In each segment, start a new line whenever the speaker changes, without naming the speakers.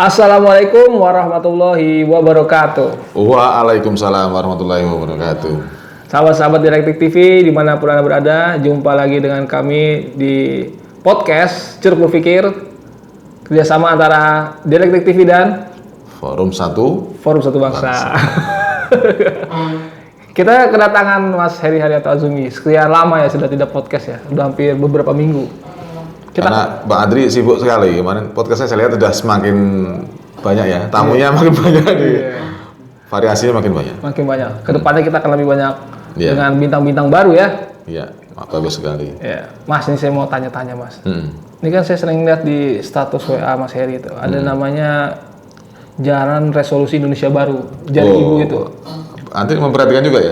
Assalamualaikum warahmatullahi wabarakatuh.
Waalaikumsalam warahmatullahi wabarakatuh.
Sahabat-sahabat Direktif TV dimanapun Anda berada, jumpa lagi dengan kami di podcast Ceruk Berpikir, kerjasama antara Direktif TV dan
Forum
Satu Bangsa. Kita kedatangan Mas Heri Haryato Azumi. Sekian lama ya sudah tidak podcast ya, sudah hampir beberapa minggu.
Karena Mbak Adri sibuk sekali. Kemarin podcastnya saya lihat sudah semakin banyak ya, tamunya makin banyak nih. Variasinya makin banyak.
Makin banyak. Kedepannya kita akan lebih banyak dengan bintang-bintang baru ya.
Iya, bagus sekali.
Ya, Mas, ini saya mau tanya-tanya Mas. Ini kan saya sering lihat di status WA Mas Heri itu ada namanya Jalan Resolusi Indonesia Baru, Jari Ibu itu.
Nanti memperhatikan juga ya?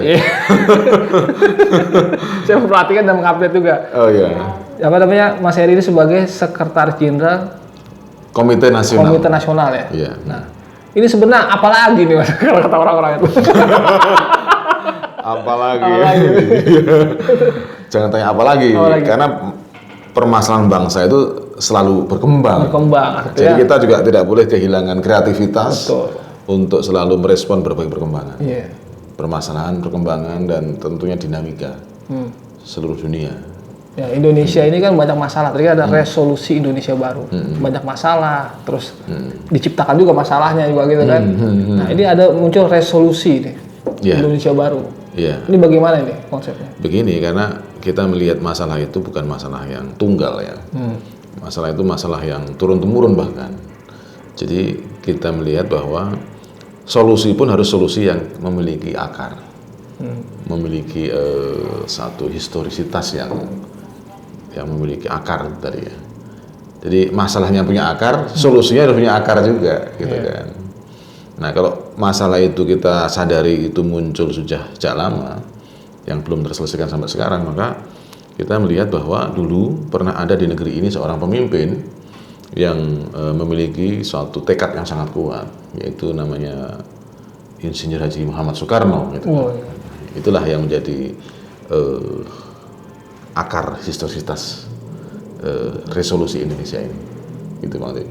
Saya memperhatikan dan mengupdate juga.
Oh iya.
Apa namanya, Mas Heri ini sebagai Sekretaris Jenderal
Komite Nasional
ya.
Iya.
Nah, ini sebenarnya apa lagi nih Mas kalau kata orang-orang itu?
Apalagi. Jangan tanya apa lagi, karena permasalahan bangsa itu selalu berkembang. Jadi kita juga tidak boleh kehilangan kreativitas.
Betul.
Untuk selalu merespon berbagai perkembangan.
Iya.
Permasalahan, perkembangan, dan tentunya dinamika seluruh dunia.
Ya, Indonesia ini kan banyak masalah. Tadi ada resolusi Indonesia baru, banyak masalah, terus diciptakan juga masalahnya juga gitu kan. Nah, ini ada muncul resolusi nih, Indonesia baru. Ini bagaimana ini konsepnya?
Begini, karena kita melihat masalah itu bukan masalah yang tunggal ya. Masalah itu masalah yang turun-temurun bahkan. Jadi kita melihat bahwa solusi pun harus solusi yang memiliki akar, memiliki satu historisitas yang memiliki akar tadi ya. Jadi masalahnya punya akar, solusinya harus punya akar juga, gitu kan. Nah, kalau masalah itu kita sadari itu muncul sejak lama, yang belum terselesaikan sampai sekarang, maka kita melihat bahwa dulu pernah ada di negeri ini seorang pemimpin yang memiliki suatu tekad yang sangat kuat, yaitu namanya Insinyur Haji Muhammad Soekarno. Gitu. Itulah yang menjadi akar historisitas resolusi Indonesia ini, gitu Bang Ade.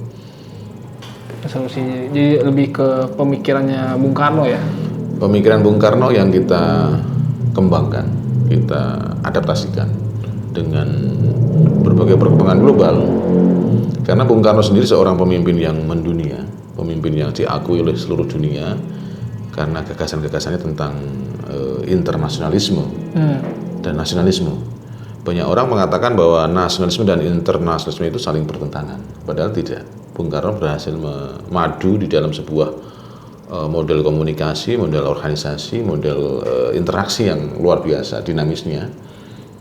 Resolusinya, jadi lebih ke pemikirannya Bung Karno ya?
Pemikiran Bung Karno yang kita kembangkan, kita adaptasikan dengan berbagai perkembangan global. Karena Bung Karno sendiri seorang pemimpin yang mendunia, pemimpin yang diakui oleh seluruh dunia karena gagasan-gagasannya tentang internasionalisme dan nasionalisme. Banyak orang mengatakan bahwa nasionalisme dan internasionalisme itu saling bertentangan, padahal tidak. Bung Karno berhasil madu di dalam sebuah model komunikasi, model organisasi, model interaksi yang luar biasa dinamisnya,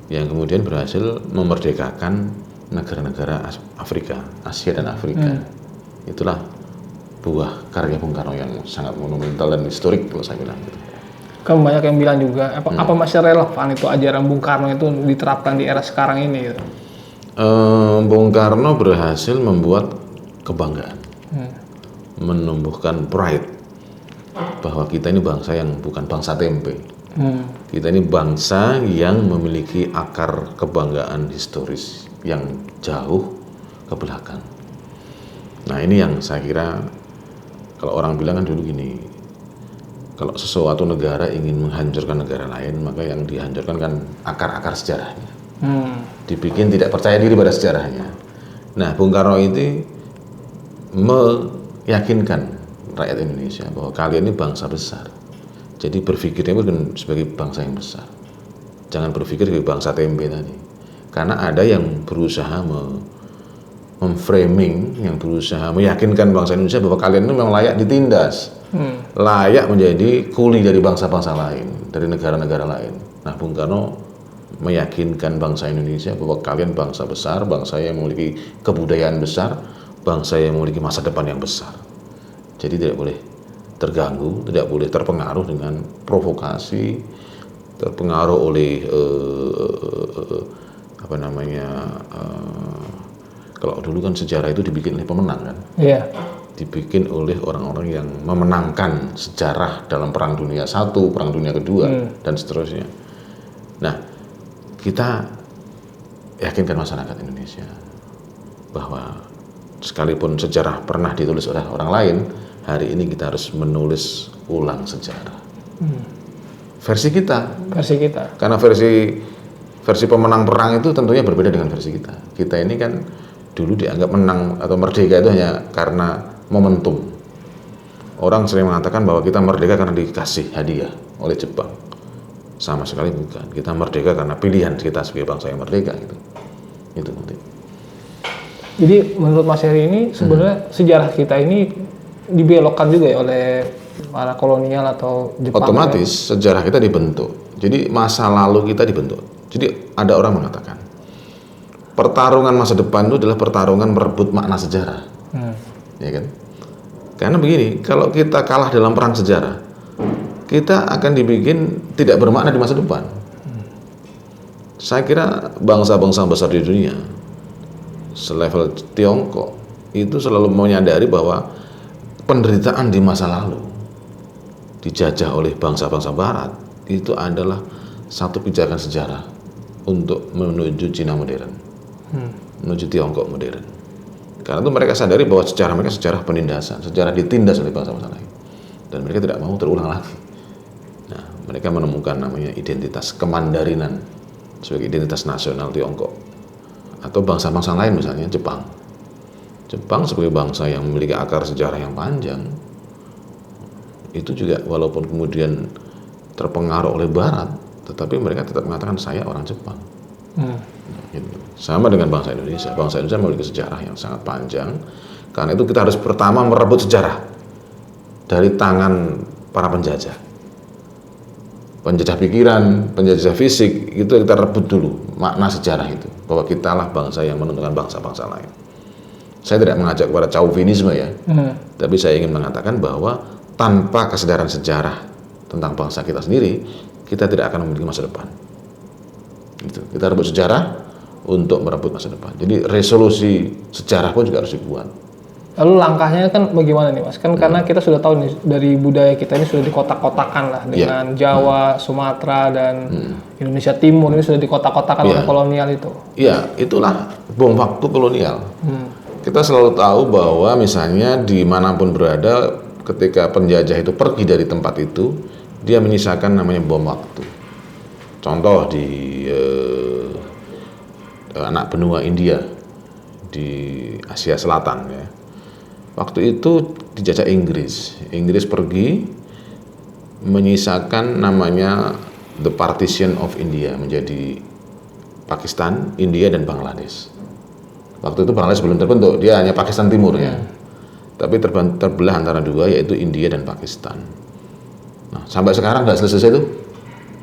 yang kemudian berhasil memerdekakan negara-negara Afrika, Asia dan Afrika. Itulah buah karya Bung Karno yang sangat monumental dan historik kalau saya bilang gitu.
Kan banyak yang bilang juga, apa masih relevan itu ajaran Bung Karno itu diterapkan di era sekarang ini gitu?
Bung Karno berhasil membuat kebanggaan, menumbuhkan pride bahwa kita ini bangsa yang bukan bangsa tempe. Kita ini bangsa yang memiliki akar kebanggaan historis yang jauh ke belakang. Nah, ini yang saya kira kalau orang bilang kan dulu gini, kalau sesuatu negara ingin menghancurkan negara lain, maka yang dihancurkan kan akar-akar sejarahnya. Dibikin tidak percaya diri pada sejarahnya. Nah, Bung Karno itu meyakinkan rakyat Indonesia bahwa kalian ini bangsa besar. Jadi berpikirnya bukan sebagai bangsa yang besar. Jangan berpikir sebagai bangsa tempe tadi. Karena ada yang berusaha memframing, yang berusaha meyakinkan bangsa Indonesia bahwa kalian itu memang layak ditindas, layak menjadi kuli dari bangsa-bangsa lain, dari negara-negara lain. Nah, Bung Karno meyakinkan bangsa Indonesia bahwa kalian bangsa besar, bangsa yang memiliki kebudayaan besar, bangsa yang memiliki masa depan yang besar. Jadi tidak boleh terganggu, tidak boleh terpengaruh dengan provokasi, terpengaruh oleh kalau dulu kan sejarah itu dibikin oleh pemenang kan, dibikin oleh orang-orang yang memenangkan sejarah dalam Perang Dunia I, Perang Dunia Kedua, dan seterusnya. Nah, kita yakinkan masyarakat Indonesia bahwa sekalipun sejarah pernah ditulis oleh orang lain, hari ini kita harus menulis ulang sejarah. Versi kita. Karena versi pemenang perang itu tentunya berbeda dengan versi kita. Kita ini kan dulu dianggap menang atau merdeka itu hanya karena momentum. Orang sering mengatakan bahwa kita merdeka karena dikasih hadiah oleh Jepang. Sama sekali bukan. Kita merdeka karena pilihan kita sebagai bangsa yang merdeka gitu. Itu nanti.
Jadi menurut Mas Heri ini sebenarnya sejarah kita ini dibelokkan juga ya oleh para kolonial atau Jepang.
Otomatis ya? Sejarah kita dibentuk. Jadi masa lalu kita dibentuk. Jadi ada orang mengatakan pertarungan masa depan itu adalah pertarungan merebut makna sejarah. Ya kan? Karena begini, kalau kita kalah dalam perang sejarah, kita akan dibikin tidak bermakna di masa depan. Saya kira bangsa-bangsa besar di dunia selevel Tiongkok itu selalu menyadari bahwa penderitaan di masa lalu dijajah oleh bangsa-bangsa barat itu adalah satu pijakan sejarah untuk menuju Cina modern, menuju Tiongkok modern. Karena itu mereka sadari bahwa sejarah mereka sejarah penindasan, sejarah ditindas oleh bangsa-bangsa lain, dan mereka tidak mau terulang lagi. Nah, mereka menemukan namanya identitas kemandarinan sebagai identitas nasional Tiongkok. Atau bangsa-bangsa lain misalnya Jepang sebagai bangsa yang memiliki akar sejarah yang panjang, itu juga walaupun kemudian terpengaruh oleh Barat, tetapi mereka tetap mengatakan saya orang Jepang. Gitu. Sama dengan bangsa Indonesia memiliki sejarah yang sangat panjang. Karena itu kita harus pertama merebut sejarah dari tangan para penjajah pikiran, penjajah fisik, itu kita rebut dulu makna sejarah itu, bahwa kita lah bangsa yang menentukan bangsa-bangsa lain. Saya tidak mengajak kepada chauvinisme ya, tapi saya ingin mengatakan bahwa tanpa kesadaran sejarah tentang bangsa kita sendiri, kita tidak akan memiliki masa depan. Gitu. Kita rebut sejarah untuk merebut masa depan. Jadi resolusi sejarah pun juga harus dibuat.
Lalu langkahnya kan bagaimana nih Mas? Kan karena kita sudah tahu nih dari budaya kita ini sudah dikotak-kotakan lah dengan Jawa, Sumatera dan Indonesia Timur ini sudah dikotak-kotakan oleh kolonial itu.
Iya, itulah bom waktu kolonial. Kita selalu tahu bahwa misalnya dimanapun berada, ketika penjajah itu pergi dari tempat itu, dia menyisakan namanya bom waktu. Contoh di anak benua India di Asia Selatan ya. Waktu itu dijajah Inggris. Inggris pergi menyisakan namanya The Partition of India menjadi Pakistan, India dan Bangladesh. Waktu itu Bangladesh belum terbentuk, dia hanya Pakistan Timur ya. Tapi terbelah antara dua yaitu India dan Pakistan. Nah, sampai sekarang nggak selesai itu.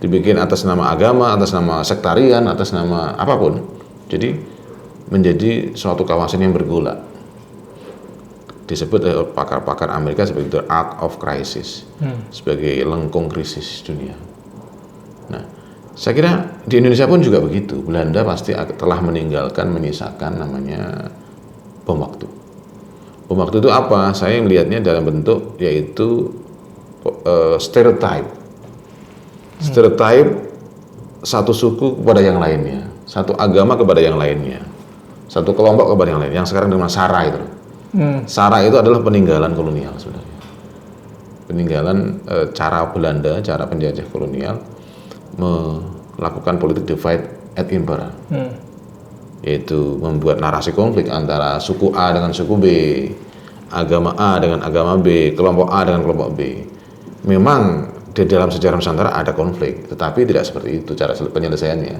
Dibikin atas nama agama, atas nama sektarian, atas nama apapun. Jadi menjadi suatu kawasan yang bergolak. Disebut oleh pakar-pakar Amerika sebagai the Arc of Crisis, sebagai lengkung krisis dunia. Nah, saya kira di Indonesia pun juga begitu. Belanda pasti telah menyisakan namanya bom waktu. Bom waktu itu apa? Saya melihatnya dalam bentuk yaitu stereotype. Stereotype satu suku kepada yang lainnya, satu agama kepada yang lainnya, satu kelompok kepada yang lain. Yang sekarang dengan SARA itu. SARA itu adalah peninggalan kolonial sebenarnya. Peninggalan cara Belanda, cara penjajah kolonial melakukan politik divide et impera. Yaitu membuat narasi konflik antara suku A dengan suku B, agama A dengan agama B, kelompok A dengan kelompok B. Memang di dalam sejarah Nusantara ada konflik, tetapi tidak seperti itu cara penyelesaiannya.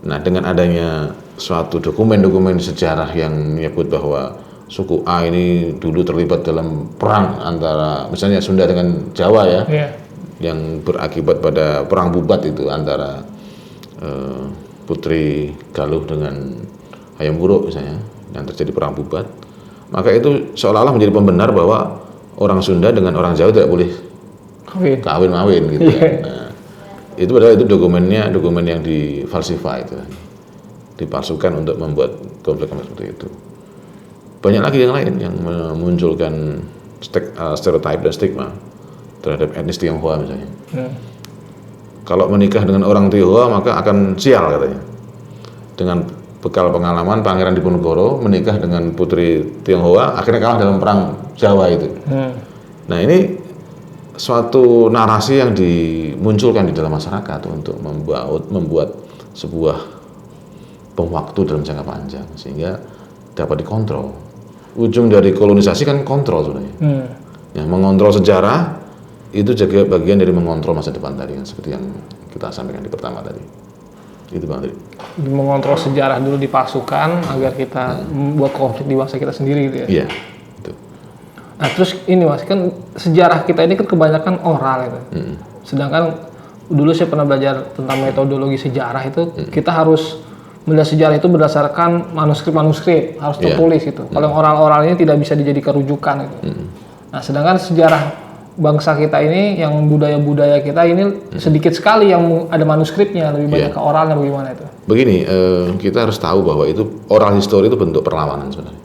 Nah, dengan adanya suatu dokumen-dokumen sejarah yang menyebut bahwa suku A ini dulu terlibat dalam perang antara misalnya Sunda dengan Jawa ya, yang berakibat pada perang bubat itu antara Putri Galuh dengan Hayam Wuruk misalnya, yang terjadi perang bubat. Maka itu seolah-olah menjadi pembenar bahwa orang Sunda dengan orang Jawa tidak boleh kawin-mawin gitu ya. Nah, itu padahal itu dokumen yang difalsify itu, dipalsukan untuk membuat konflik-konflik seperti itu. Banyak lagi yang lain yang memunculkan stereotip dan stigma terhadap etnis Tionghoa misalnya. Kalau menikah dengan orang Tionghoa maka akan sial katanya. Dengan bekal pengalaman Pangeran Diponegoro menikah dengan Putri Tionghoa, akhirnya kalah dalam perang Jawa itu. Nah ini suatu narasi yang dimunculkan di dalam masyarakat untuk membuat sebuah bom waktu dalam jangka panjang sehingga dapat dikontrol. Ujung dari kolonisasi kan kontrol sebenarnya. Ya, mengontrol sejarah itu juga bagian dari mengontrol masa depan tadi, kan seperti yang kita sampaikan di pertama tadi. Itu Bang Tri.
Mengontrol sejarah dulu di pasukan agar kita membuat konflik di bangsa kita sendiri gitu ya.
Iya. Itu.
Nah terus ini Mas, kan sejarah kita ini kan kebanyakan oral gitu. Sedangkan dulu saya pernah belajar tentang metodologi sejarah itu kita harus melihat sejarah itu berdasarkan manuskrip harus tertulis gitu. Kalau yang oral-oral ini tidak bisa dijadikan rujukan gitu. Nah sedangkan sejarah bangsa kita ini, yang budaya-budaya kita ini sedikit sekali yang ada manuskripnya, lebih banyak ke oralnya. Bagaimana itu?
Begini, kita harus tahu bahwa itu oral history itu bentuk perlawanan sebenarnya.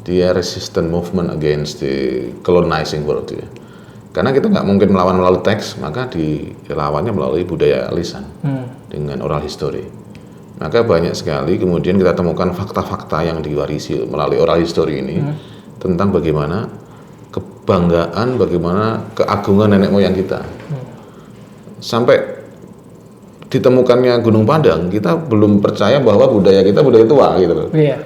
Dia resistant movement against the colonizing world ya. Karena kita nggak mungkin melawan melalui teks, maka dilawannya melalui budaya lisan dengan oral history. Maka banyak sekali kemudian kita temukan fakta-fakta yang diwarisi melalui oral history ini tentang bagaimana kebanggaan, bagaimana keagungan nenek moyang kita. Sampai ditemukannya Gunung Padang, kita belum percaya bahwa budaya kita budaya tua gitu loh.
Iya.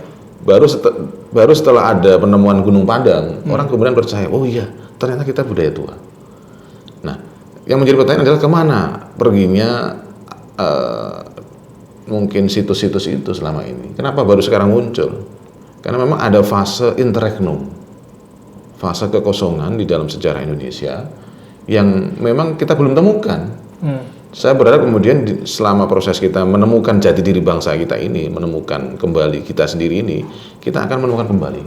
Baru setelah ada penemuan Gunung Padang, orang kemudian percaya, oh iya, ternyata kita budaya tua. Nah, yang menjadi pertanyaan adalah kemana perginya mungkin situs-situs itu selama ini. Kenapa baru sekarang muncul? Karena memang ada fase interregnum, fase kekosongan di dalam sejarah Indonesia yang memang kita belum temukan. Saya berharap kemudian selama proses kita menemukan jati diri bangsa kita ini, menemukan kembali kita sendiri ini, kita akan menemukan kembali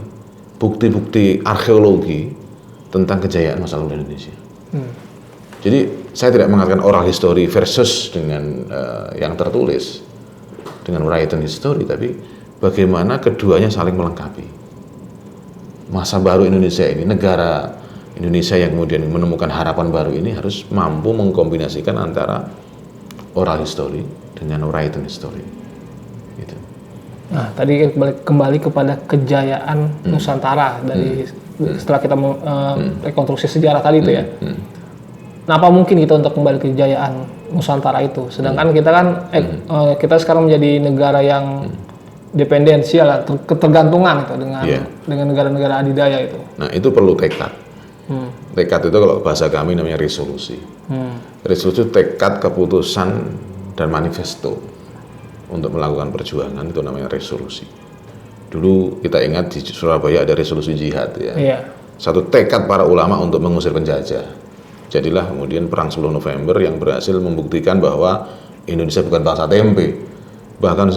bukti-bukti arkeologi tentang kejayaan masa lalu Indonesia. Jadi saya tidak mengatakan oral history versus dengan yang tertulis, dengan written history, tapi bagaimana keduanya saling melengkapi. Masa baru Indonesia ini, negara Indonesia yang kemudian menemukan harapan baru ini harus mampu mengkombinasikan antara oral history dengan written history. Gitu.
Nah, tadi kembali kepada kejayaan Nusantara dari setelah kita rekonstruksi sejarah tadi itu ya. Kenapa mungkin kita untuk kembali ke kejayaan Nusantara itu? Sedangkan kita kan kita sekarang menjadi negara yang dependensial, ketergantungan itu dengan negara-negara adidaya itu.
Nah, itu perlu tekad. Tekad itu kalau bahasa kami namanya resolusi. Resolusi tekad, keputusan, dan manifesto untuk melakukan perjuangan itu namanya resolusi. Dulu kita ingat di Surabaya ada resolusi jihad ya.
Iya.
Satu tekad para ulama untuk mengusir penjajah. Jadilah kemudian perang 10 November yang berhasil membuktikan bahwa Indonesia bukan bangsa tempe. Bahkan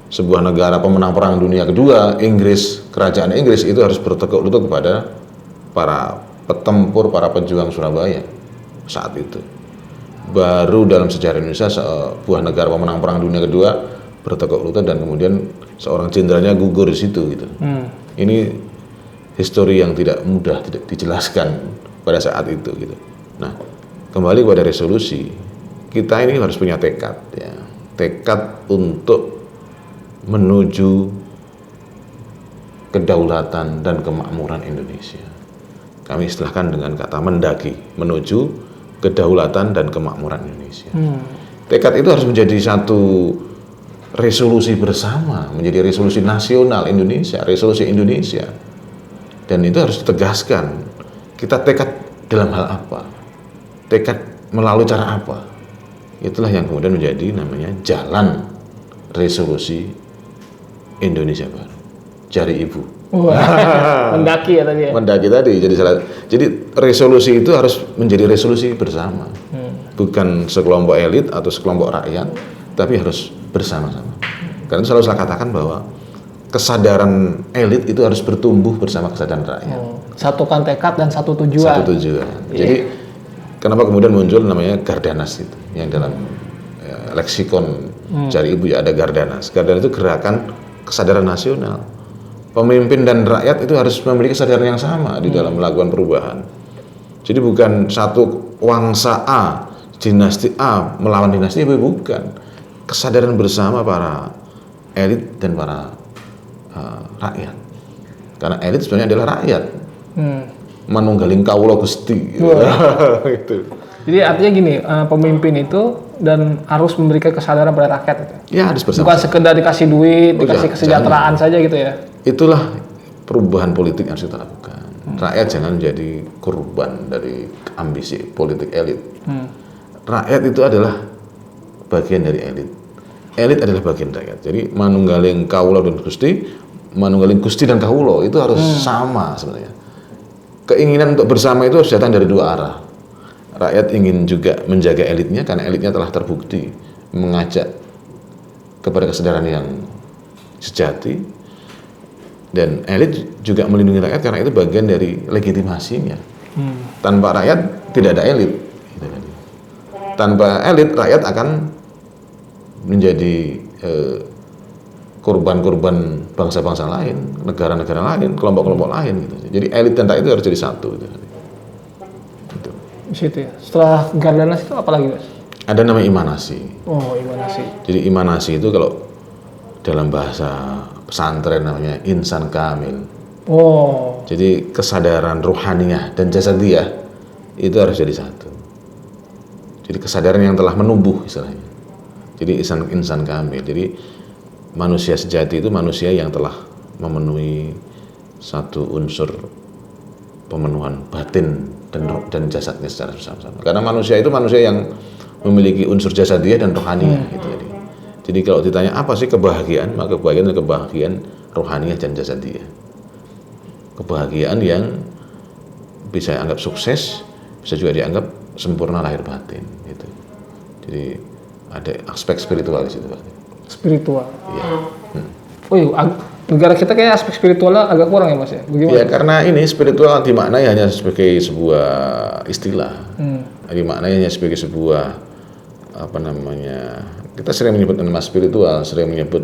sebuah negara pemenang perang dunia kedua, Inggris, kerajaan Inggris itu harus bertekuk lutut kepada para petempur, para pejuang Surabaya saat itu. Baru dalam sejarah Indonesia sebuah negara pemenang perang dunia kedua bertekuk lutut dan kemudian seorang jenderalnya gugur di situ gitu. Ini histori yang tidak mudah tidak dijelaskan pada saat itu gitu. Nah, kembali kepada resolusi, kita ini harus punya tekad ya. Tekad untuk menuju kedaulatan dan kemakmuran Indonesia. Kami istilahkan dengan kata mendaki, menuju kedaulatan dan kemakmuran Indonesia. Tekad itu harus menjadi satu resolusi bersama, menjadi resolusi nasional Indonesia, resolusi Indonesia. Dan itu harus ditegaskan. Kita tekad dalam hal apa? Tekad melalui cara apa? Itulah yang kemudian menjadi namanya jalan resolusi Indonesia Baru. Jari ibu.
Mendaki ya tadi ya.
Mendaki tadi. Jadi resolusi itu harus menjadi resolusi bersama. Bukan sekelompok elit atau sekelompok rakyat, tapi harus bersama-sama. Karena selalu saya katakan bahwa kesadaran elit itu harus bertumbuh bersama kesadaran rakyat.
Satukan tekad dan satu tujuan.
Satu tujuan. Jadi kenapa kemudian muncul namanya Gardanas itu, yang dalam leksikon Jari Ibu ya ada Gardanas. Gardanas itu gerakan kesadaran nasional. Pemimpin dan rakyat itu harus memiliki kesadaran yang sama di dalam melakukan perubahan. Jadi bukan satu wangsa A, dinasti A melawan dinasti B, bukan. Kesadaran bersama para elit dan para rakyat. Karena elit sebenarnya adalah rakyat. Manunggaling kawula Gusti. Gitu.
Jadi artinya gini, pemimpin itu dan harus memberikan kesadaran pada rakyat itu.
Ya, harus bersama.
Bukan sekedar dikasih duit, dikasih kesejahteraan saja gitu ya.
Itulah perubahan politik yang harus kita lakukan. Rakyat jangan jadi korban dari ambisi politik elit. Rakyat itu adalah bagian dari elit. Elit adalah bagian rakyat. Jadi manunggaling kawula dan Gusti, manunggaling Gusti dan kawula itu harus sama sebenarnya. Keinginan untuk bersama itu harus datang dari dua arah. Rakyat ingin juga menjaga elitnya karena elitnya telah terbukti mengajak kepada kesadaran yang sejati, dan elit juga melindungi rakyat karena itu bagian dari legitimasinya. Tanpa rakyat tidak ada elit. Tanpa elit rakyat akan menjadi korban-korban bangsa-bangsa lain, negara-negara lain, kelompok-kelompok lain gitu. Jadi elit dan rakyat itu harus jadi satu gitu.
Di situ ya. Setelah Gardanas itu apa lagi, Mas?
Ada namanya imanasi.
Oh, imanasi.
Jadi imanasi itu kalau dalam bahasa pesantren namanya insan kamil.
Oh.
Jadi kesadaran rohaniyah dan jasadiyah itu harus jadi satu. Jadi kesadaran yang telah menumbuh istilahnya. Jadi insan kamil. Jadi manusia sejati itu manusia yang telah memenuhi satu unsur pemenuhan batin dan jasadnya secara bersama-sama. Karena manusia itu manusia yang memiliki unsur jasadiyah dan rohaniyah gitu. Jadi kalau ditanya apa sih kebahagiaan, maka kebahagiaan adalah kebahagiaan rohaniyah dan jasadiyah. Kebahagiaan yang bisa dianggap sukses, bisa juga dianggap sempurna lahir batin gitu. Jadi ada aspek spiritual di situ, Pak.
Spiritual.
Iya.
Oh iya, negara kita kayak aspek spiritualnya agak kurang ya, Mas ya? Bagaimana?
Ya karena ini spiritual dimaknai hanya sebagai sebuah istilah. Dimaknai hanya sebagai sebuah apa namanya? Kita sering menyebut nama spiritual, sering menyebut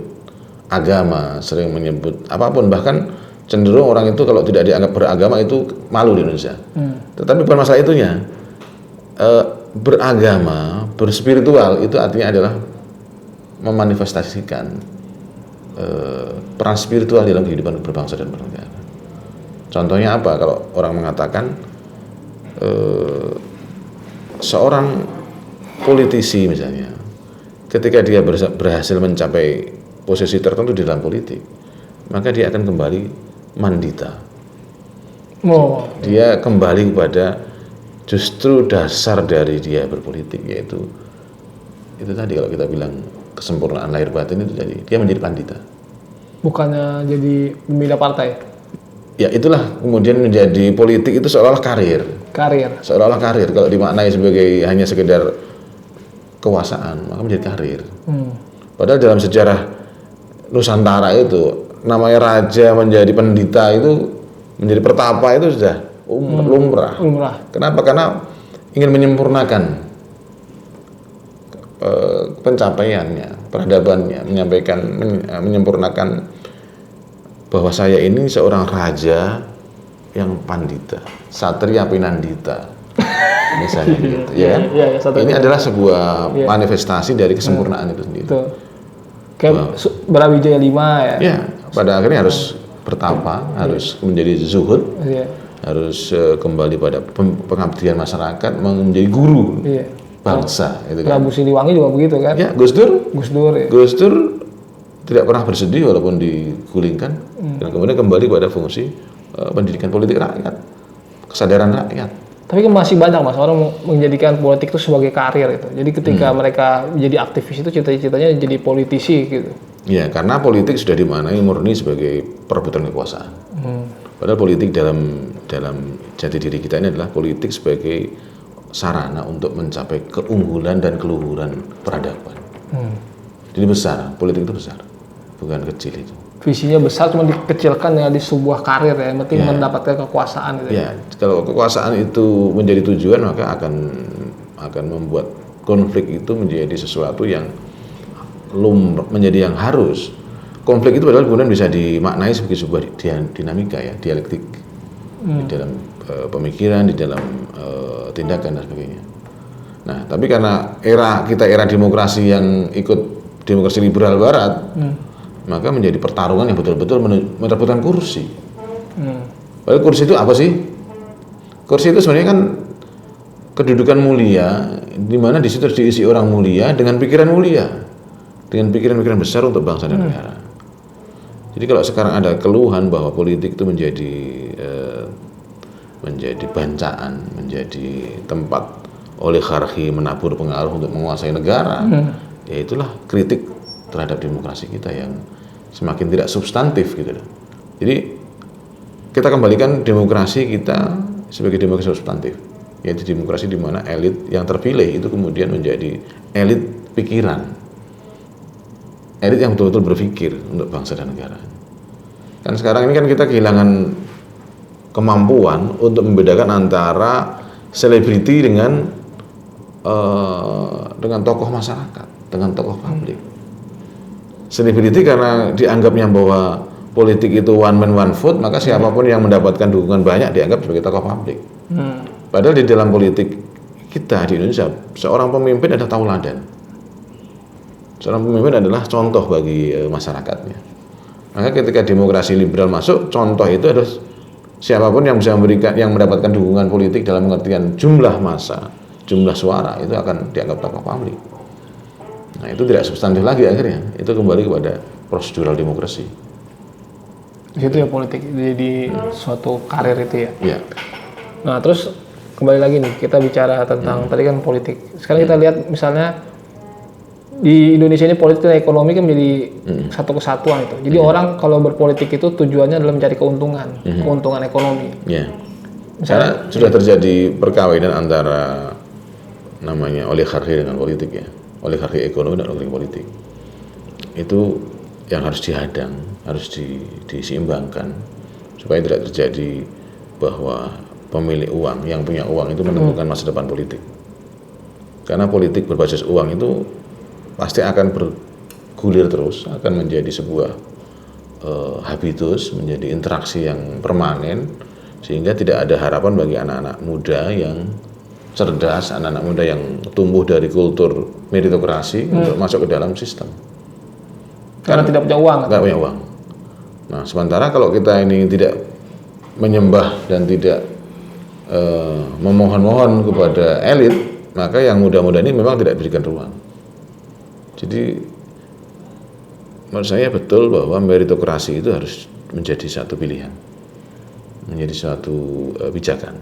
agama, sering menyebut apapun, bahkan cenderung orang itu kalau tidak dianggap beragama itu malu di Indonesia. Tetapi bukan masalah itunya. Beragama, berspiritual itu artinya adalah memanifestasikan peran spiritual dalam kehidupan berbangsa dan bernegara. Contohnya apa? Kalau orang mengatakan seorang politisi misalnya, ketika dia berhasil mencapai posisi tertentu di dalam politik, maka dia akan kembali mandita. Dia kembali kepada justru dasar dari dia berpolitik, yaitu itu tadi kalau kita bilang kesempurnaan lahir batin itu, jadi dia menjadi pandita. Bukannya
jadi pembina partai?
Ya itulah kemudian menjadi politik itu seolah-olah karir. Seolah-olah karir. Kalau dimaknai sebagai hanya sekedar kekuasaan, maka menjadi karir. Padahal dalam sejarah Nusantara itu namanya raja menjadi pendeta itu, menjadi pertapa itu sudah lumrah. Kenapa? Karena ingin menyempurnakan pencapaiannya, peradabannya, menyempurnakan bahwa saya ini seorang raja yang pandita, satria pinandita, misalnya gitu, ya. Ini adalah sebuah manifestasi dari kesempurnaan itu sendiri.
Kayak Brawijaya 5 ya.
Ya, pada akhirnya harus bertapa, harus menjadi zuhud, harus kembali pada pengabdian masyarakat, menjadi guru. Bangsa itu kan.
Prabu Siliwangi juga begitu kan?
Ya, Gus Dur
ya.
Gus Dur tidak pernah bersedih walaupun digulingkan, dan kemudian kembali pada fungsi pendidikan politik rakyat, kesadaran rakyat.
Tapi kan masih banyak, Mas, orang menjadikan politik itu sebagai karir itu. Jadi ketika mereka menjadi aktivis itu cita-citanya jadi politisi gitu.
Ya, karena politik sudah dimaknai murni sebagai perebutan kekuasaan. Padahal politik dalam jati diri kita ini adalah politik sebagai sarana untuk mencapai keunggulan dan keluhuran peradaban. Jadi besar, politik itu besar, bukan kecil itu.
Visinya besar, cuma dikecilkan ya di sebuah karir ya, yang penting mendapatkan kekuasaan gitu.
Ya, kalau kekuasaan itu menjadi tujuan, maka akan membuat konflik itu menjadi sesuatu yang menjadi yang harus. Konflik itu padahal kemudian bisa dimaknai sebagai sebuah dinamika ya, dialektik di dalam pemikiran, di dalam tindakan dan sebagainya. Nah, tapi karena era demokrasi yang ikut demokrasi liberal barat, maka menjadi pertarungan yang betul-betul merebutkan kursi. Padahal kursi itu apa sih? Kursi itu sebenarnya kan kedudukan mulia, di mana di situ diisi orang mulia dengan pikiran mulia, dengan pikiran-pikiran besar untuk bangsa dan negara. Jadi kalau sekarang ada keluhan bahwa politik itu menjadi bancaan, menjadi tempat oligarki menabur pengaruh untuk menguasai negara, ya itulah kritik terhadap demokrasi kita yang semakin tidak substantif gitu. Jadi kita kembalikan demokrasi kita sebagai demokrasi substantif, yaitu demokrasi di mana elit yang terpilih itu kemudian menjadi elit pikiran, elit yang betul-betul berpikir untuk bangsa dan negara. Kan sekarang ini kan kita kehilangan kemampuan untuk membedakan antara selebriti dengan tokoh masyarakat, dengan tokoh publik. Selebriti karena dianggapnya bahwa politik itu one man one vote, maka siapapun yang mendapatkan dukungan banyak dianggap sebagai tokoh publik. Padahal di dalam politik kita di Indonesia, seorang pemimpin adalah tauladan. Seorang pemimpin adalah contoh bagi masyarakatnya. Maka ketika demokrasi liberal masuk, contoh itu adalah siapapun yang bisa mendapatkan dukungan politik dalam pengertian jumlah massa, jumlah suara, itu akan dianggap tokoh publik. Nah, itu tidak substantif lagi akhirnya. Itu kembali kepada prosedural demokrasi.
Di situ ya politik jadi suatu karir itu ya.
Iya.
Nah, terus kembali lagi nih, kita bicara tentang tadi kan politik. Sekarang kita lihat misalnya di Indonesia ini politik dan ekonomi kan menjadi satu kesatuan itu. Jadi orang kalau berpolitik itu tujuannya adalah mencari keuntungan, keuntungan ekonomi.
Iya. Misalnya sudah terjadi perkawinan antara namanya oligarki dengan politik ya, oligarki ekonomi dan oligarki politik. Itu yang harus dihadang, harus diseimbangkan supaya tidak terjadi bahwa pemilik uang yang punya uang itu menentukan masa depan politik. Karena politik berbasis uang itu pasti akan bergulir terus, akan menjadi sebuah habitus, menjadi interaksi yang permanen, sehingga tidak ada harapan bagi anak-anak muda yang cerdas, anak-anak muda yang tumbuh dari kultur meritokrasi untuk masuk ke dalam sistem.
Karena tidak punya uang.
Tidak punya uang. Nah, sementara kalau kita ini tidak menyembah dan tidak memohon-mohon kepada elit, maka yang muda-muda ini memang tidak diberikan ruang. Jadi menurut saya betul bahwa meritokrasi itu harus menjadi satu pilihan, menjadi suatu pijakan.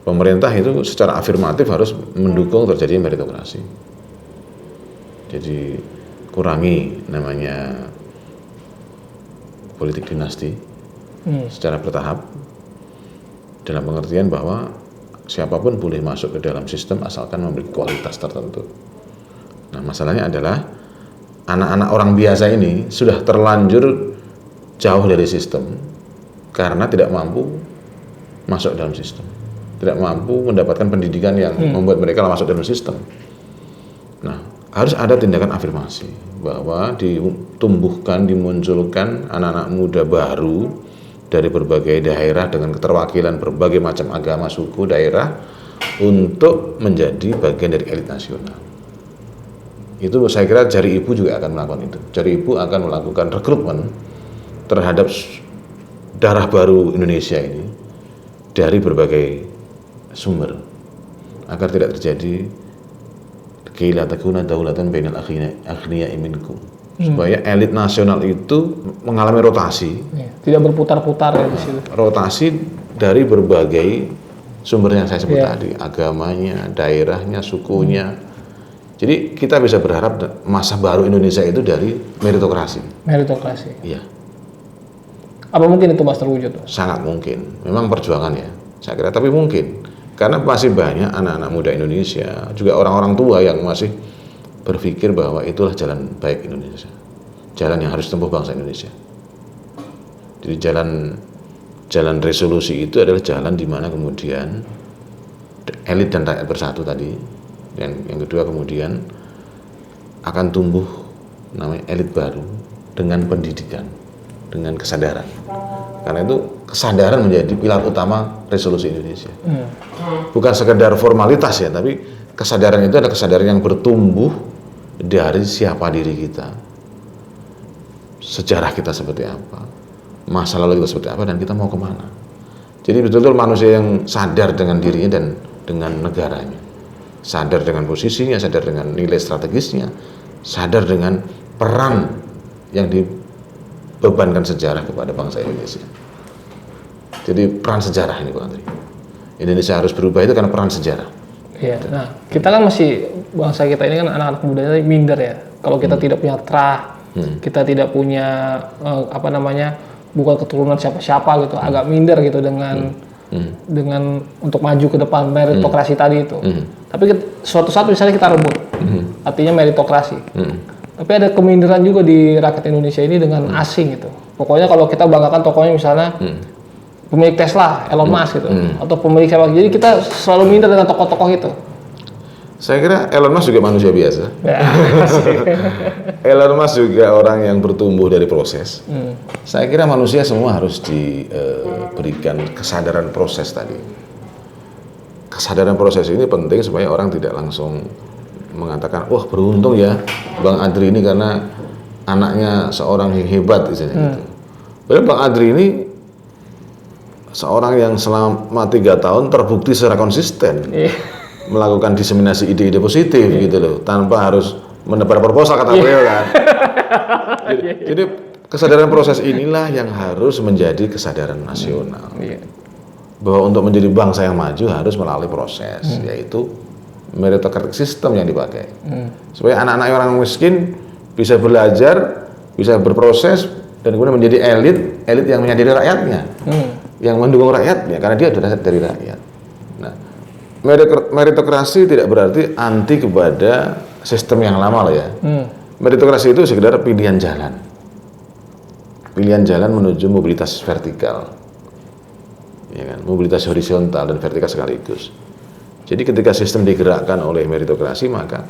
Pemerintah itu secara afirmatif harus mendukung terjadinya meritokrasi. Jadi kurangi namanya politik dinasti secara bertahap, dalam pengertian bahwa siapapun boleh masuk ke dalam sistem asalkan memiliki kualitas tertentu. Nah, masalahnya adalah anak-anak orang biasa ini sudah terlanjur jauh dari sistem karena tidak mampu masuk dalam sistem, tidak mampu mendapatkan pendidikan yang membuat mereka masuk dalam sistem. Nah, harus ada tindakan afirmasi bahwa ditumbuhkan, dimunculkan anak-anak muda baru dari berbagai daerah dengan keterwakilan berbagai macam agama, suku, daerah untuk menjadi bagian dari elit nasional. Itu saya kira Jari Ibu juga akan melakukan itu. Jari Ibu akan melakukan rekrutmen terhadap darah baru Indonesia ini dari berbagai sumber agar tidak terjadi qila takuna daulatan bainal aghniya'i minkum, supaya elit nasional itu mengalami rotasi,
tidak berputar-putar ya di situ.
Rotasi dari berbagai sumber yang saya sebut tadi, agamanya, daerahnya, sukunya. Jadi kita bisa berharap masa baru Indonesia itu dari meritokrasi.
Meritokrasi.
Iya.
Apa mungkin itu Mas terwujud?
Sangat mungkin. Memang perjuangan ya, saya kira. Tapi mungkin. Karena masih banyak anak-anak muda Indonesia, juga orang-orang tua yang masih berpikir bahwa itulah jalan baik Indonesia. Jalan yang harus ditempuh bangsa Indonesia. Jadi jalan resolusi itu adalah jalan di mana kemudian elit dan rakyat bersatu tadi. Yang kedua kemudian akan tumbuh namanya elit baru dengan pendidikan, dengan kesadaran. Karena itu kesadaran menjadi pilar utama resolusi Indonesia. Bukan sekedar formalitas ya, tapi kesadaran itu adalah kesadaran yang bertumbuh dari siapa diri kita. sejarah kita seperti apa, masa lalu kita seperti apa, dan kita mau kemana. Jadi betul-betul manusia yang sadar dengan dirinya dan dengan negaranya, sadar dengan posisinya, sadar dengan nilai strategisnya, sadar dengan peran yang dibebankan sejarah kepada bangsa Indonesia. Jadi peran sejarah ini Pak Andri. Indonesia harus berubah itu karena peran sejarah.
Iya. Nah, kita kan masih, bangsa kita ini kan anak-anak muda minder ya. Kalau kita tidak punya terah, kita tidak punya bukan keturunan siapa-siapa gitu, agak minder gitu dengan untuk maju ke depan meritokrasi tadi itu. Tapi suatu saat misalnya kita rebut, artinya meritokrasi. Tapi ada keminderan juga di rakyat Indonesia ini dengan asing gitu. Pokoknya kalau kita banggakan tokohnya misalnya pemilik Tesla, Elon Musk gitu, atau pemilik siapa. Jadi kita selalu minder dengan tokoh-tokoh itu.
Saya kira Elon Musk juga manusia biasa. Elon Musk juga orang yang bertumbuh dari proses. Saya kira manusia semua harus diberikan kesadaran proses tadi. Kesadaran proses ini penting supaya orang tidak langsung mengatakan, wah beruntung ya Bang Adri ini karena anaknya seorang yang hebat gitu. Padahal Bang Adri ini seorang yang selama 3 tahun terbukti secara konsisten melakukan diseminasi ide-ide positif gitu loh, tanpa harus menebar proposal kata beliau kan. Jadi kesadaran proses inilah yang harus menjadi kesadaran nasional. Bahwa untuk menjadi bangsa yang maju harus melalui proses, yaitu meritocratic system yang dipakai. Supaya anak-anak orang miskin bisa belajar, bisa berproses, dan kemudian menjadi elit yang menyadari rakyatnya, yang mendukung rakyatnya, karena dia adalah dari rakyat. Nah, meritokrasi tidak berarti anti kepada sistem yang lama loh ya. Meritokrasi itu sekedar pilihan jalan menuju mobilitas vertikal, ya kan? Mobilitas horizontal dan vertikal sekaligus. Jadi ketika sistem digerakkan oleh meritokrasi, maka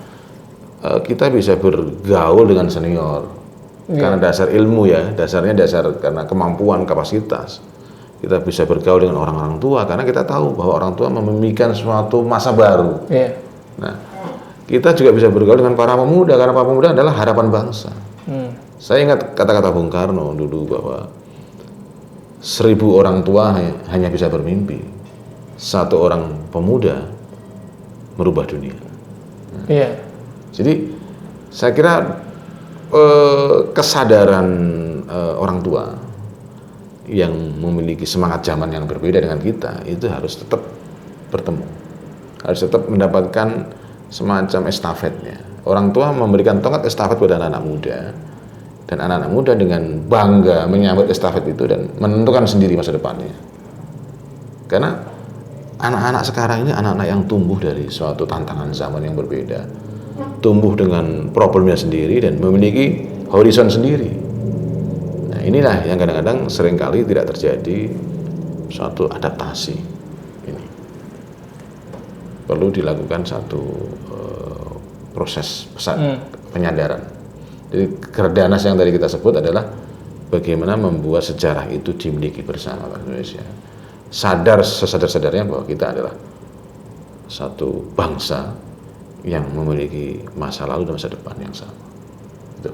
kita bisa bergaul dengan senior karena dasar ilmu ya, dasarnya karena kemampuan, kapasitas. Kita bisa bergaul dengan orang-orang tua karena kita tahu bahwa orang tua memimpikan suatu masa baru. Nah, kita juga bisa bergaul dengan para pemuda karena para pemuda adalah harapan bangsa. Saya ingat kata-kata Bung Karno dulu bahwa 1000 orang tua hanya bisa bermimpi, 1 orang pemuda merubah dunia. Jadi saya kira kesadaran orang tua yang memiliki semangat zaman yang berbeda dengan kita itu harus tetap bertemu, harus tetap mendapatkan semacam estafetnya. Orang tua memberikan tongkat estafet pada anak-anak muda, dan anak-anak muda dengan bangga menyambut estafet itu dan menentukan sendiri masa depannya. Karena anak-anak sekarang ini anak-anak yang tumbuh dari suatu tantangan zaman yang berbeda, tumbuh dengan problemnya sendiri dan memiliki horizon sendiri. Nah, inilah yang kadang-kadang seringkali tidak terjadi suatu adaptasi. Ini perlu dilakukan satu proses penyadaran. Jadi Kerdanas yang tadi kita sebut adalah bagaimana membuat sejarah itu dimiliki bersama Indonesia. Sadar sesadar-sadarnya bahwa kita adalah satu bangsa yang memiliki masa lalu dan masa depan yang sama. Itu.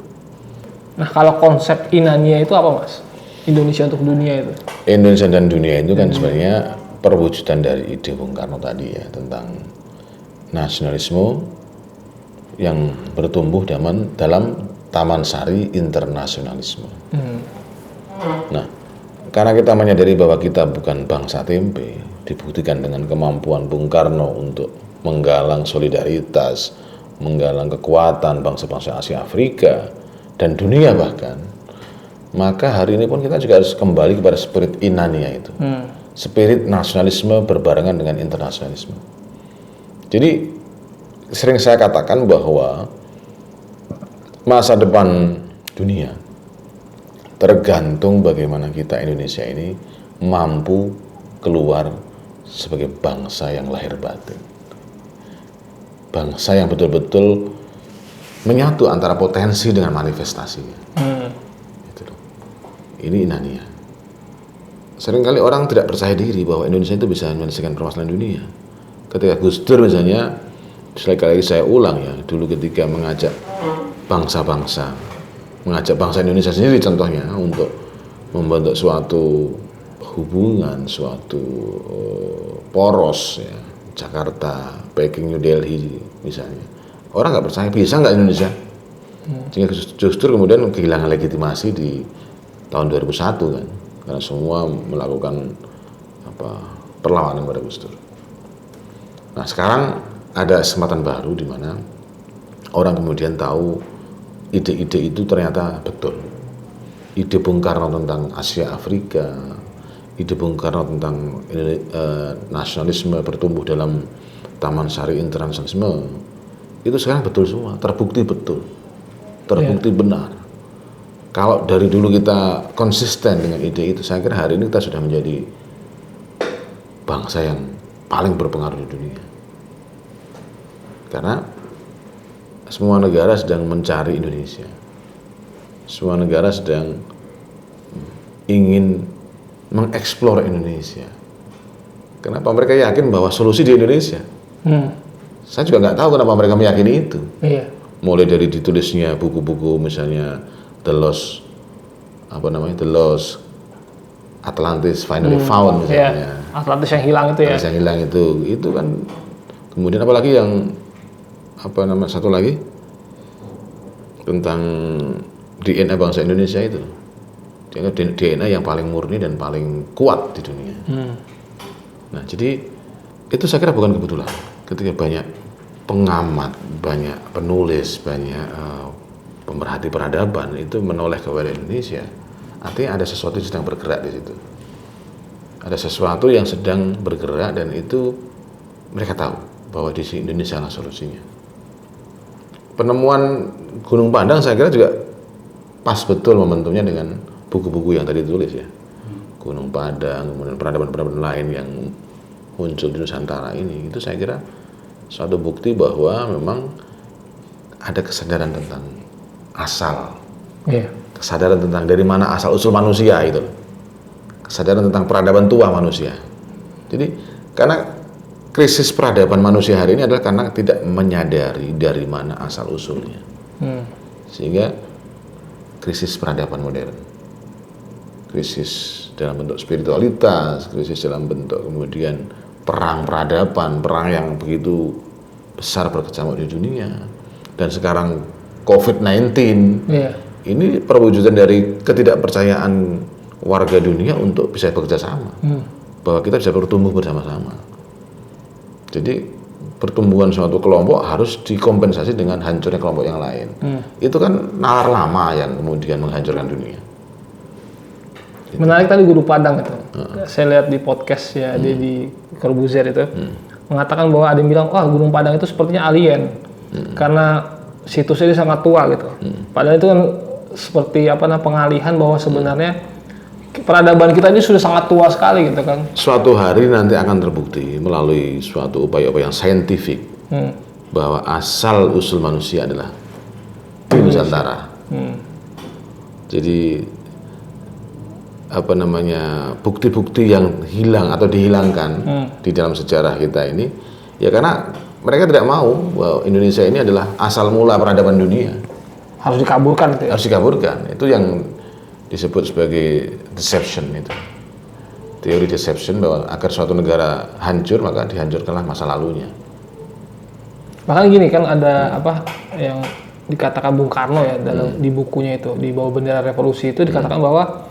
Nah, kalau konsep Inania itu apa, Mas? Indonesia untuk dunia itu?
Indonesia dan dunia itu kan sebenarnya perwujudan dari ide Bung Karno tadi ya, tentang nasionalisme yang bertumbuh dalam Taman Sari internasionalisme. Nah, karena kita menyadari bahwa kita bukan bangsa tempe, dibuktikan dengan kemampuan Bung Karno untuk menggalang solidaritas, menggalang kekuatan bangsa-bangsa Asia, Afrika, dan dunia bahkan, maka hari ini pun kita juga harus kembali kepada spirit Inania itu. Spirit nasionalisme berbarengan dengan internasionalisme. Jadi sering saya katakan bahwa masa depan dunia tergantung bagaimana kita Indonesia ini mampu keluar sebagai bangsa yang lahir batin. Bangsa yang betul-betul menyatu antara potensi dengan manifestasinya. Ini Inania. Seringkali orang tidak percaya diri bahwa Indonesia itu bisa menyelesaikan permasalahan dunia. Ketika Gus Dur misalnya, sekali lagi saya ulang ya, dulu ketika mengajak bangsa-bangsa mengajak bangsa Indonesia sendiri contohnya untuk membentuk suatu hubungan, suatu poros ya, Jakarta, Peking, New Delhi misalnya. Orang nggak percaya bisa nggak Indonesia, sehingga justru kemudian kehilangan legitimasi di tahun 2001 kan, karena semua melakukan perlawanan pada Gus Dur. Nah sekarang ada kesempatan baru di mana orang kemudian tahu ide-ide itu ternyata betul. Ide Bung Karno tentang Asia Afrika, ide Bung Karno tentang nasionalisme bertumbuh dalam Taman Sari internasionalisme, itu sekarang betul semua, terbukti betul, terbukti benar. Kalau dari dulu kita konsisten dengan ide itu, saya kira hari ini kita sudah menjadi bangsa yang paling berpengaruh di dunia. Karena semua negara sedang mencari Indonesia. Semua negara sedang ingin mengeksplor Indonesia. Kenapa mereka yakin bahwa solusi di Indonesia? Saya juga nggak tahu kenapa mereka meyakini itu.
Iya.
Mulai dari ditulisnya buku-buku misalnya The Lost Atlantis Finally Found misalnya.
Atlantis yang hilang itu ya.
Atlantis yang hilang itu kan. Kemudian apalagi yang satu lagi tentang DNA bangsa Indonesia itu. DNA yang paling murni dan paling kuat di dunia. Nah, jadi itu saya kira bukan kebetulan. Ketika banyak pengamat, banyak penulis, banyak pemerhati peradaban itu menoleh kepada Indonesia, artinya ada sesuatu yang sedang bergerak di situ. Ada sesuatu yang sedang bergerak dan itu mereka tahu bahwa di Indonesia lah solusinya. Penemuan Gunung Padang saya kira juga pas betul momentumnya dengan buku-buku yang tadi ditulis ya. Gunung Padang, kemudian peradaban-peradaban lain yang muncul di Nusantara ini, itu saya kira suatu bukti bahwa memang ada kesadaran tentang asal, kesadaran tentang dari mana asal usul manusia itu, kesadaran tentang peradaban tua manusia. Jadi karena krisis peradaban manusia hari ini adalah karena tidak menyadari dari mana asal usulnya, sehingga krisis peradaban modern, krisis dalam bentuk spiritualitas, krisis dalam bentuk kemudian perang peradaban, perang yang begitu besar berkecamuk di dunia, dan sekarang COVID-19 ini perwujudan dari ketidakpercayaan warga dunia untuk bisa bekerja sama, bahwa kita bisa bertumbuh bersama-sama. Jadi pertumbuhan suatu kelompok harus dikompensasi dengan hancurnya kelompok yang lain. Itu kan nalar lama yang kemudian menghancurkan dunia.
Menarik tadi Guru Padang itu. Saya lihat di podcast ya, dia di Corbuzier itu mengatakan bahwa ada yang bilang, wah Gunung Padang itu sepertinya alien karena situsnya dia sangat tua gitu. Padahal itu kan seperti pengalihan bahwa sebenarnya peradaban kita ini sudah sangat tua sekali gitu kan.
Suatu hari nanti akan terbukti melalui suatu upaya-upaya yang saintifik bahwa asal usul manusia adalah di Nusantara. Jadi bukti-bukti yang hilang atau dihilangkan di dalam sejarah kita ini ya karena mereka tidak mau bahwa Indonesia ini adalah asal mula peradaban dunia.
Harus dikaburkan itu.
Harus dikaburkan. Itu yang disebut sebagai deception itu. Teori deception bahwa agar suatu negara hancur maka dihancurkanlah masa lalunya.
Bahkan gini kan ada yang dikatakan Bung Karno ya dalam di bukunya itu di bawah bendera revolusi itu dikatakan bahwa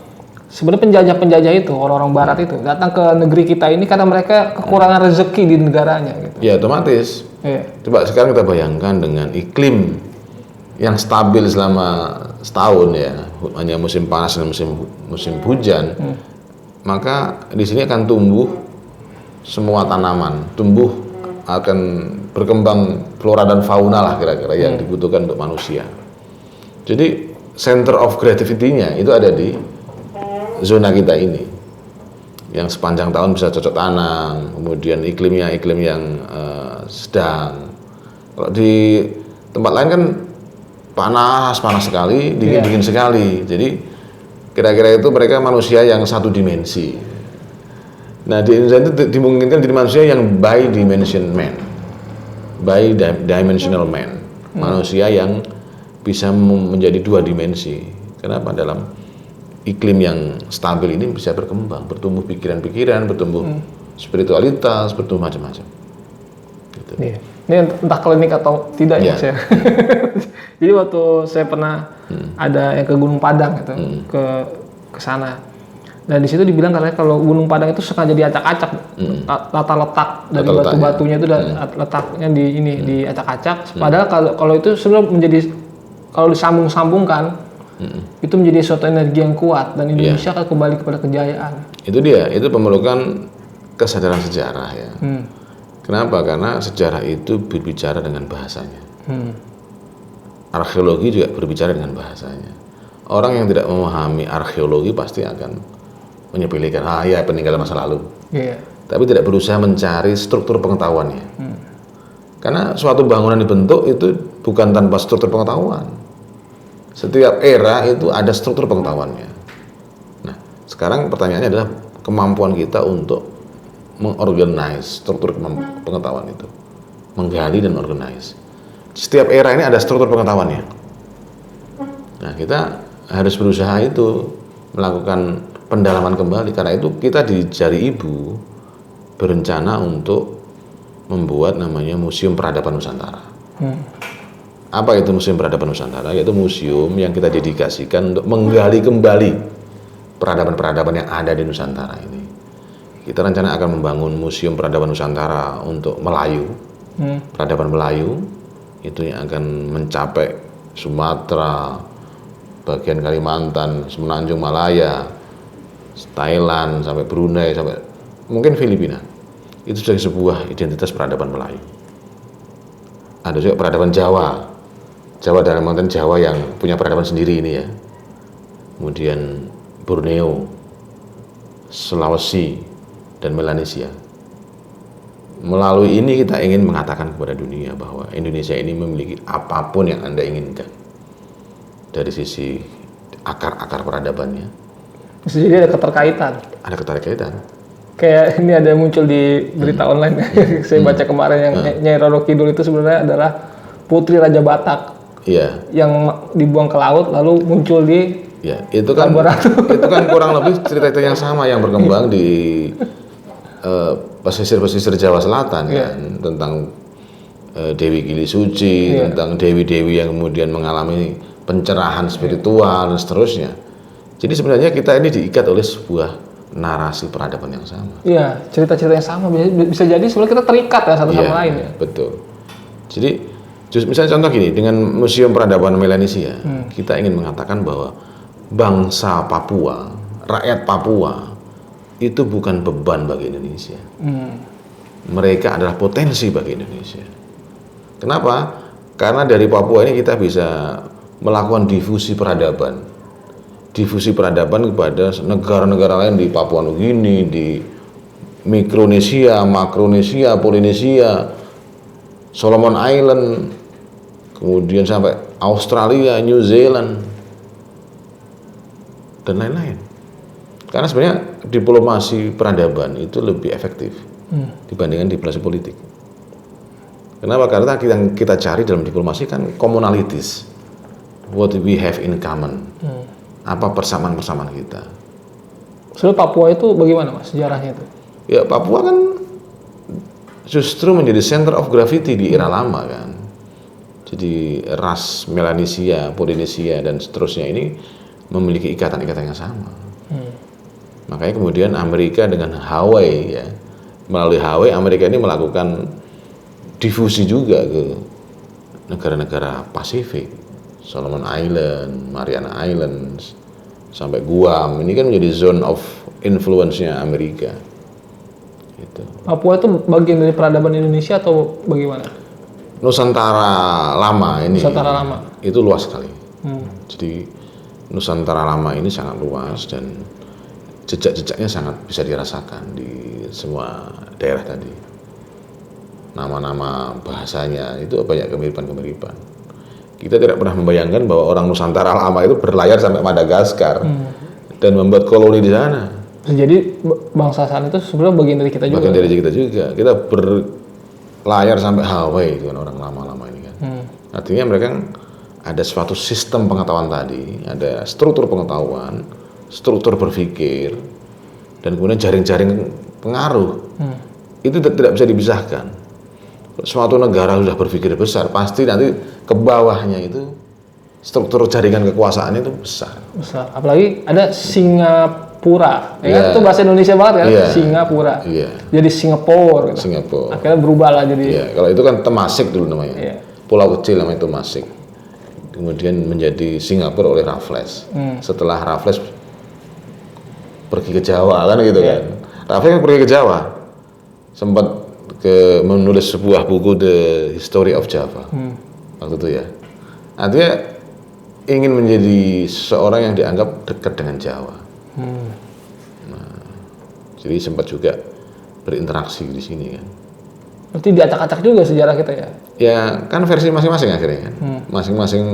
sebenarnya penjajah-penjajah itu orang-orang barat itu datang ke negeri kita ini karena mereka kekurangan rezeki di negaranya gitu.
Ya otomatis. Coba sekarang kita bayangkan dengan iklim yang stabil selama setahun ya, hanya musim panas dan musim hujan, maka di sini akan tumbuh semua tanaman, akan berkembang flora dan fauna lah kira-kira yang dibutuhkan untuk manusia. Jadi center of gravity-nya itu ada di zona kita ini, yang sepanjang tahun bisa cocok tanam, kemudian iklimnya iklim yang sedang. Kalau di tempat lain kan panas sekali, dingin sekali. Jadi kira-kira itu mereka manusia yang satu dimensi. Nah di Indonesia itu dimungkinkan jadi manusia yang bi-dimensional man, manusia yang bisa menjadi dua dimensi. Kenapa? Dalam iklim yang stabil ini bisa berkembang, bertumbuh pikiran-pikiran, bertumbuh spiritualitas, bertumbuh macam-macam. Gitu.
Iya. Ini entah klinik atau tidak ya, saya. Jadi waktu saya pernah ada yang ke Gunung Padang gitu, ke sana. Dan di situ dibilang katanya kalau Gunung Padang itu sengaja diacak-acak, tata letak dari batu-batunya itu letaknya diacak-acak. Padahal kalau itu sebenarnya menjadi, kalau disambung-sambungkan itu menjadi suatu energi yang kuat dan Indonesia akan kembali kepada kejayaan.
Itu dia, itu pemelukan kesadaran sejarah ya. Kenapa? Karena sejarah itu berbicara dengan bahasanya. Arkeologi juga berbicara dengan bahasanya. Orang yang tidak memahami arkeologi pasti akan menyepelekan, ya peninggalan masa lalu. Tapi tidak berusaha mencari struktur pengetahuannya. Karena suatu bangunan dibentuk itu bukan tanpa struktur pengetahuan. Setiap era itu ada struktur pengetahuannya. Nah, sekarang pertanyaannya adalah kemampuan kita untuk mengorganize struktur pengetahuan itu, menggali dan organize. Setiap era ini ada struktur pengetahuannya. Nah, kita harus berusaha itu melakukan pendalaman kembali. Karena itu kita di Jari Ibu berencana untuk membuat namanya Museum Peradaban Nusantara. Apa itu Museum Peradaban Nusantara? Yaitu museum yang kita dedikasikan untuk menggali kembali peradaban-peradaban yang ada di Nusantara ini. Kita rencana akan membangun Museum Peradaban Nusantara untuk Melayu, peradaban Melayu, itu yang akan mencapai Sumatera, bagian Kalimantan, Semenanjung Malaya, Thailand, sampai Brunei, sampai mungkin Filipina. Itu sebagai sebuah identitas peradaban Melayu. Ada juga peradaban Jawa. Jawa dalam artian Jawa yang punya peradaban sendiri ini ya. Kemudian Borneo, Sulawesi, dan Melanesia. Melalui ini kita ingin mengatakan kepada dunia bahwa Indonesia ini memiliki apapun yang Anda inginkan. Dari sisi akar-akar peradabannya.
Jadi ada keterkaitan.
Ada keterkaitan.
Kayak ini ada muncul di berita online. Saya baca kemarin yang Nyai Roro Kidul itu sebenarnya adalah putri Raja Batak.
Iya.
Yang dibuang ke laut lalu muncul di
itu kan kurang lebih cerita yang sama yang berkembang di pesisir-pesisir Jawa Selatan kan, tentang Dewi Gili Suci, tentang dewi-dewi yang kemudian mengalami pencerahan spiritual dan seterusnya. Jadi sebenarnya kita ini diikat oleh sebuah narasi peradaban yang sama.
Iya, cerita-cerita yang sama bisa jadi sebenarnya kita terikat ya satu sama lain ya.
Betul. Jadi misalnya contoh gini, dengan Museum Peradaban Melanesia, kita ingin mengatakan bahwa bangsa Papua, rakyat Papua itu bukan beban bagi Indonesia. Mereka adalah potensi bagi Indonesia. Kenapa? Karena dari Papua ini kita bisa melakukan difusi peradaban kepada negara-negara lain di Papua Nugini, di Mikronesia, Makronesia, Polinesia, Solomon Island, kemudian sampai Australia, New Zealand, dan lain-lain. Karena sebenarnya diplomasi peradaban itu lebih efektif dibandingkan diplomasi politik. Kenapa? Karena yang kita cari dalam diplomasi kan commonalities, what we have in common, apa persamaan-persamaan kita.
Soalnya Papua itu bagaimana Mas sejarahnya itu?
Ya Papua kan justru menjadi center of gravity di era lama kan. Jadi ras Melanesia, Polinesia dan seterusnya ini memiliki ikatan-ikatan yang sama. Makanya kemudian Amerika dengan Hawaii ya, melalui Hawaii Amerika ini melakukan difusi juga ke negara-negara Pasifik, Solomon Island, Mariana Islands, sampai Guam. Ini kan menjadi zone of influence-nya Amerika. Gitu.
Papua itu bagian dari peradaban Indonesia atau bagaimana?
Nusantara lama ini.
Nusantara lama.
Itu luas sekali. Jadi Nusantara lama ini sangat luas dan jejak-jejaknya sangat bisa dirasakan di semua daerah tadi. Nama-nama bahasanya itu banyak kemiripan-kemiripan. Kita tidak pernah membayangkan bahwa orang Nusantara lama itu berlayar sampai Madagaskar dan membuat koloni di sana.
Jadi bangsa sana itu sebenarnya bagian dari kita juga.
Bagian dari kita juga. Kita berlayar sampai Hawaii itu kan orang lama-lama ini kan. Artinya mereka ada suatu sistem pengetahuan tadi, ada struktur pengetahuan, struktur berpikir, dan kemudian jaring-jaring pengaruh. Itu tidak bisa dipisahkan. Suatu negara sudah berpikir besar, pasti nanti ke bawahnya itu struktur jaringan kekuasaannya itu besar.
Besar. Apalagi ada Singapura, kan? Itu bahasa Indonesia banget kan? Singapura. Jadi Singapore. Gitu.
Singapura.
Akhirnya berubah lah jadi.
Kalau itu kan Temasek dulu namanya. Pulau kecil namanya Temasek. Kemudian menjadi Singapura oleh Raffles. Setelah Raffles pergi ke Jawa kan gitu kan. Raffles pergi ke Jawa. Sempat menulis sebuah buku The History of Java waktu itu ya. Artinya ingin menjadi seorang yang dianggap dekat dengan Jawa. Nah, jadi sempat juga berinteraksi di sini kan.
Berarti diacak-acak juga sejarah kita ya?
Ya kan versi masing-masing akhirnya kan. Masing-masing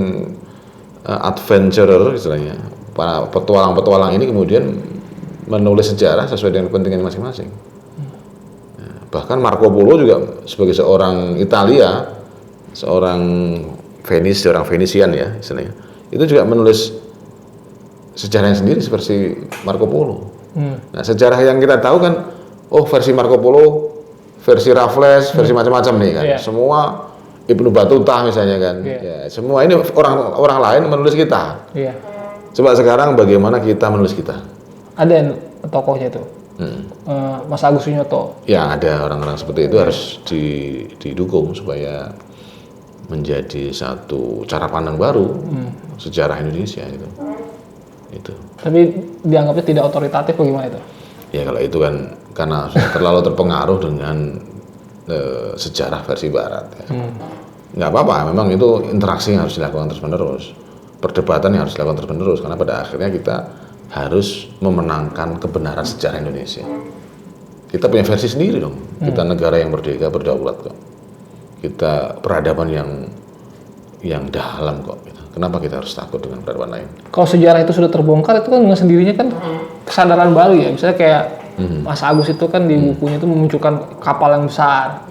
adventurer istilahnya, para petualang-petualang ini kemudian menulis sejarah sesuai dengan kepentingan masing-masing. Bahkan Marco Polo juga sebagai seorang Italia, seorang Venetian ya istilahnya, itu juga menulis sejarahnya sendiri seperti Marco Polo. Nah sejarah yang kita tahu kan, versi Marco Polo, versi Raffles, versi macam-macam nih kan. Semua Ibnu Battuta misalnya kan, ya, semua ini orang lain menulis kita. Coba sekarang bagaimana kita menulis kita?
Ada tokohnya itu. Mas Agus Sunyoto.
Ya ada orang-orang seperti itu harus didukung supaya menjadi satu cara pandang baru sejarah Indonesia gitu. Itu.
Tapi dianggapnya tidak otoritatif bagaimana itu?
Ya kalau itu kan karena terlalu terpengaruh dengan sejarah versi Barat. Ya. Nggak apa-apa, memang itu interaksi yang harus dilakukan terus-menerus, perdebatan yang harus dilakukan terus-menerus karena pada akhirnya kita harus memenangkan kebenaran sejarah Indonesia. Kita punya versi sendiri dong. Kita negara yang merdeka, berdaulat kok. Kita peradaban yang dalam kok. Kenapa kita harus takut dengan peradaban lain?
Kalau sejarah itu sudah terbongkar, itu kan dengan sendirinya kan kesadaran baru ya. Misalnya kayak Mas Agus itu kan di bukunya itu memunculkan kapal yang besar.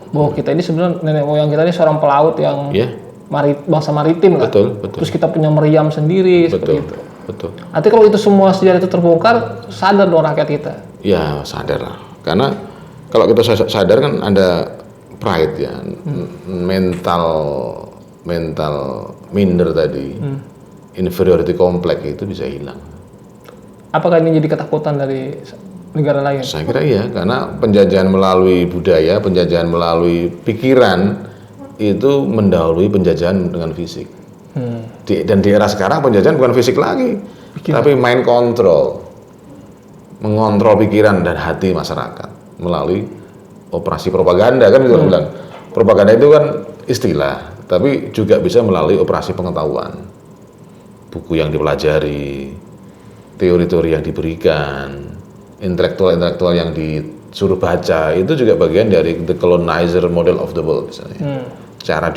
Bahwa kita ini sebenarnya nenek moyang kita ini seorang pelaut yang bangsa maritim lah.
Betul.
Terus kita punya meriam sendiri seperti itu.
Betul.
Artinya kalau itu semua sejarah itu terbongkar, sadar dong rakyat kita.
Ya sadar lah. Karena kalau kita sadar kan ada pride ya, mental minder tadi, inferiority complex itu bisa hilang.
Apakah ini jadi ketakutan dari negara lain?
Saya kira iya, karena penjajahan melalui budaya, penjajahan melalui pikiran itu mendahului penjajahan dengan fisik. Dan di era sekarang penjajahan bukan fisik lagi, tapi mind control, mengontrol pikiran dan hati masyarakat melalui operasi propaganda kan itu bilang. Propaganda itu kan istilah, tapi juga bisa melalui operasi pengetahuan, buku yang dipelajari, teori-teori yang diberikan, intelektual yang disuruh baca, itu juga bagian dari the colonizer model of the world misalnya. Cara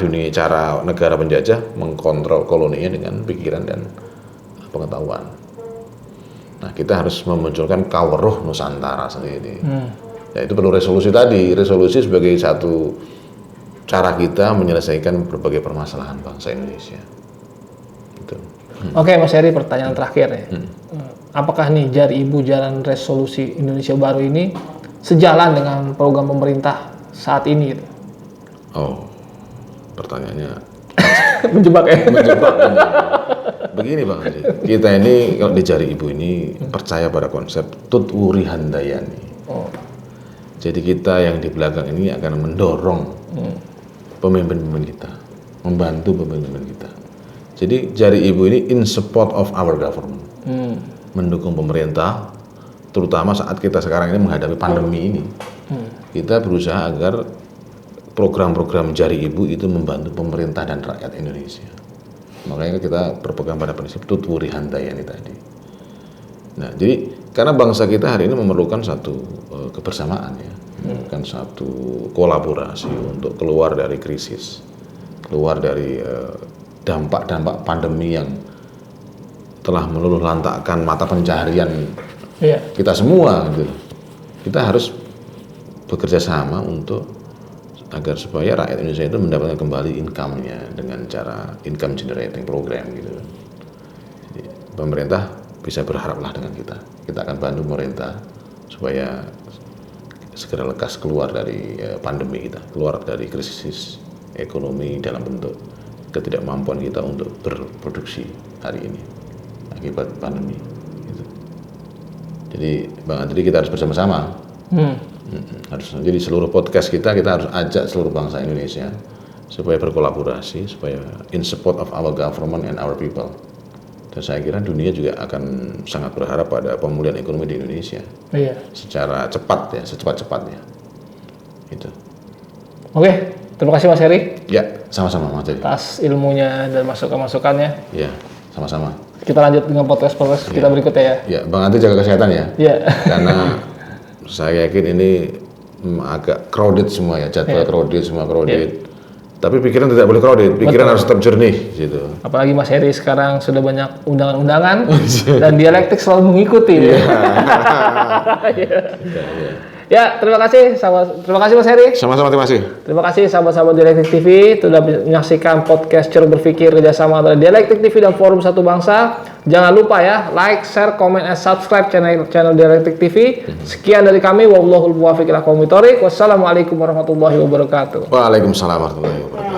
negara penjajah mengkontrol koloninya dengan pikiran dan pengetahuan. Nah, kita harus memunculkan kaweruh Nusantara sendiri. Ya, itu perlu resolusi tadi. Resolusi sebagai satu cara kita menyelesaikan berbagai permasalahan bangsa Indonesia. Gitu.
Oke, Mas Heri, pertanyaan terakhir ya. Apakah nih Jari Ibu Jalan Resolusi Indonesia Baru ini sejalan dengan program pemerintah saat ini gitu?
Pertanyaannya
menjebak ya?
Menjebak. Begini Bang Haji, kita ini kalau di Jari Ibu ini percaya pada konsep Tutwuri Handayani. Jadi kita yang di belakang ini akan mendorong pemimpin-pemimpin kita, membantu pemimpin kita. Jadi Jari Ibu ini in support of our government, mendukung pemerintah, terutama saat kita sekarang ini menghadapi pandemi ini. Kita berusaha agar program-program Jari Ibu itu membantu pemerintah dan rakyat Indonesia. Makanya kita berpegang pada prinsip Tutwuri Handayani tadi. Nah, jadi karena bangsa kita hari ini memerlukan satu kebersamaan ya, memerlukan satu kolaborasi untuk keluar dari krisis, keluar dari dampak-dampak pandemi yang telah meluluh lantakkan mata pencaharian kita semua gitu. Kita harus bekerja sama untuk agar supaya rakyat Indonesia itu mendapatkan kembali income-nya dengan cara income generating program gitu. Jadi, pemerintah bisa berharaplah dengan kita. Kita akan bantu pemerintah supaya segera lekas keluar dari pandemi kita, keluar dari krisis ekonomi dalam bentuk ketidakmampuan kita untuk berproduksi hari ini akibat pandemi. Gitu. Jadi Bang Andri, kita harus bersama-sama. Jadi seluruh podcast kita harus ajak seluruh bangsa Indonesia supaya berkolaborasi, supaya in support of our government and our people. Dan saya kira dunia juga akan sangat berharap pada pemulihan ekonomi di Indonesia.
Iya.
Secara cepat ya, secepat-cepatnya. Gitu.
Oke, terima kasih Mas Heri.
Ya, sama-sama Mas Heri.
Atas ilmunya dan masukan-masukannya.
Ya, sama-sama.
Kita lanjut dengan podcast kita berikutnya ya.
Ya, Bang Andri jaga kesehatan ya.
Iya.
Karena saya yakin ini agak crowded semua ya, jadwal crowded, semua crowded. Tapi pikiran tidak boleh crowded, pikiran harus tetap jernih gitu.
Apalagi Mas Heri sekarang sudah banyak undangan-undangan dan dialektik selalu mengikuti. Ya, terima kasih Mas Heri.
Sama-sama, terima kasih.
Terima kasih sahabat-sahabat Dialektik TV sudah menyaksikan podcast Ceruk Berpikir kerjasama antara Dialektik TV dan Forum Satu Bangsa. Jangan lupa ya, like, share, comment, and subscribe channel Dialektik TV. Sekian dari kami, wallahul muwaffiq ila aqwamit thoriq. Wassalamualaikum warahmatullahi wabarakatuh.
Waalaikumsalam warahmatullahi wabarakatuh.